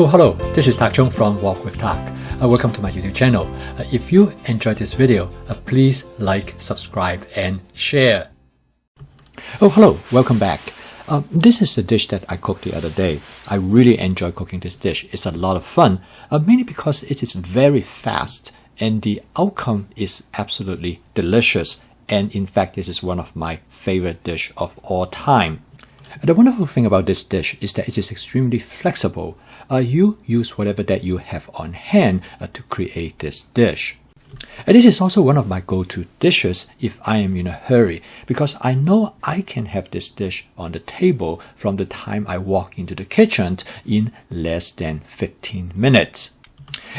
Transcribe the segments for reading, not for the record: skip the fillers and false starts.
Oh, hello, this is Tak Chung from Walk with Tak. Welcome to my YouTube channel. If you enjoyed this video, please like, subscribe, and share. Oh, hello, welcome back. This is the dish that I cooked the other day. I really enjoy cooking this dish. It's a lot of fun, mainly because it is very fast and the outcome is absolutely delicious. And in fact, this is one of my favorite dish of all time. The wonderful thing about this dish is that it is extremely flexible. You use whatever that you have on hand to create this dish. This is also one of my go-to dishes if I am in a hurry, because I know I can have this dish on the table from the time I walk into the kitchen in less than 15 minutes.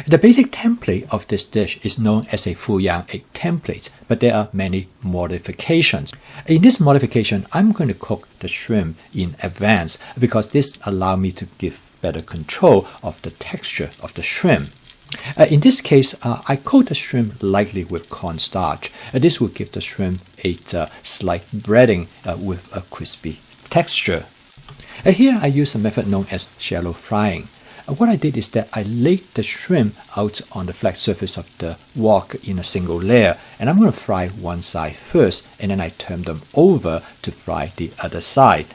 The basic template of this dish is known as a FOO egg template, but there are many modifications. In this modification, I'm going to cook the shrimp in advance because this allows me to give better control of the texture of the shrimp. In this case, I coat the shrimp lightly with cornstarch. This will give the shrimp a slight breading with a crispy texture. Here I use a method known as shallow frying. What I did is that I laid the shrimp out on the flat surface of the wok in a single layer, and I'm going to fry one side first, and then I turn them over to fry the other side.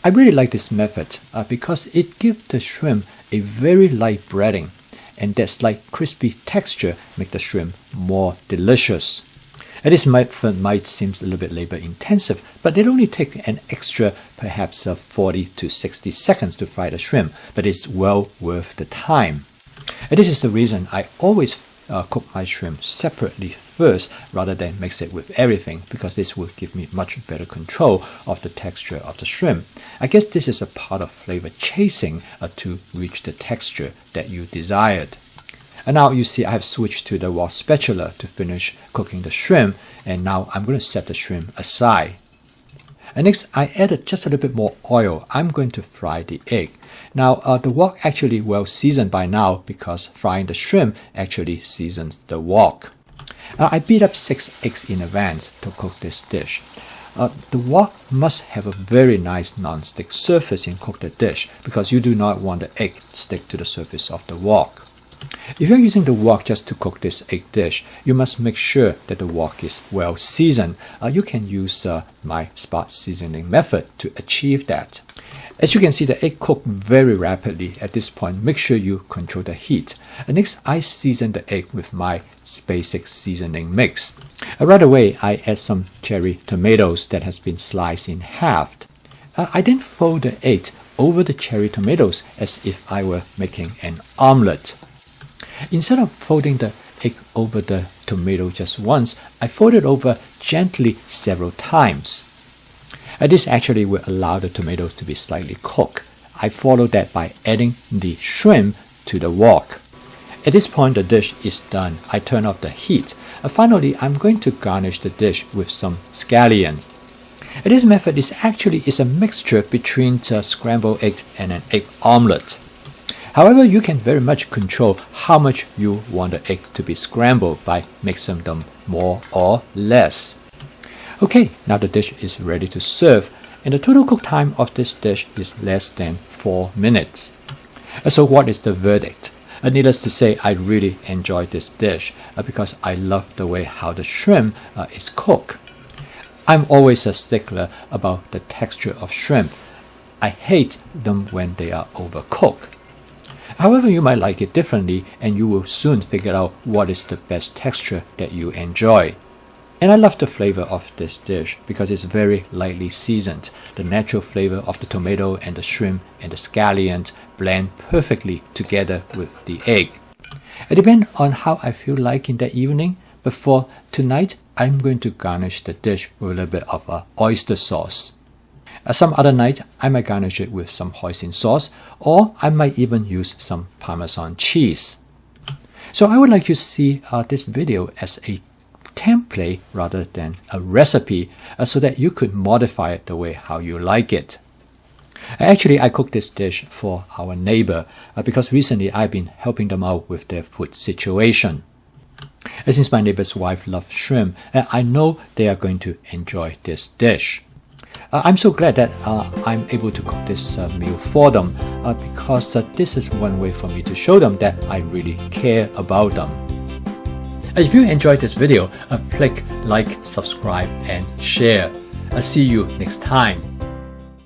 I really like this method because it gives the shrimp a very light breading, and that slight crispy texture makes the shrimp more delicious. This method might seem a little bit labor intensive, but it only takes an extra perhaps 40 to 60 seconds to fry the shrimp, but it's well worth the time. This is the reason I always cook my shrimp separately first rather than mix it with everything, because this will give me much better control of the texture of the shrimp. I guess this is a part of flavor chasing to reach the texture that you desired. And now you see I have switched to the wok spatula to finish cooking the shrimp, and now I'm going to set the shrimp aside. And next I added just a little bit more oil. I'm going to fry the egg. Now the wok actually well seasoned by now because frying the shrimp actually seasons the wok. I beat up 6 eggs in advance to cook this dish. The wok must have a very nice non-stick surface in cook the dish because you do not want the egg stick to the surface of the wok. If you're using the wok just to cook this egg dish, you must make sure that the wok is well seasoned. You can use my spot seasoning method to achieve that. As you can see, the egg cooked very rapidly at this point. Make sure you control the heat. Next, I season the egg with my basic seasoning mix. Right away, I add some cherry tomatoes that has been sliced in half. I then fold the egg over the cherry tomatoes as if I were making an omelette. Instead of folding the egg over the tomato just once, I fold it over gently several times. This actually will allow the tomatoes to be slightly cooked. I follow that by adding the shrimp to the wok. At this point, the dish is done. I turn off the heat. Finally, I'm going to garnish the dish with some scallions. This method is a mixture between a scrambled egg and an egg omelette. However, you can very much control how much you want the egg to be scrambled by mixing them more or less. Okay, now the dish is ready to serve, and the total cook time of this dish is less than 4 minutes. So what is the verdict? Needless to say, I really enjoyed this dish because I love the way how the shrimp is cooked. I'm always a stickler about the texture of shrimp. I hate them when they are overcooked. However, you might like it differently, and you will soon figure out what is the best texture that you enjoy. And I love the flavor of this dish because it's very lightly seasoned. The natural flavor of the tomato and the shrimp and the scallions blend perfectly together with the egg. It depends on how I feel like in that evening, but for tonight, I'm going to garnish the dish with a little bit of oyster sauce. Some other night, I might garnish it with some hoisin sauce, or I might even use some Parmesan cheese. So I would like you to see this video as a template rather than a recipe so that you could modify it the way how you like it. Actually, I cooked this dish for our neighbor because recently I've been helping them out with their food situation. Since my neighbor's wife loves shrimp, I know they are going to enjoy this dish. I'm so glad that I'm able to cook this meal for them because this is one way for me to show them that I really care about them. If you enjoyed this video, click like, subscribe, and share. I'll see you next time.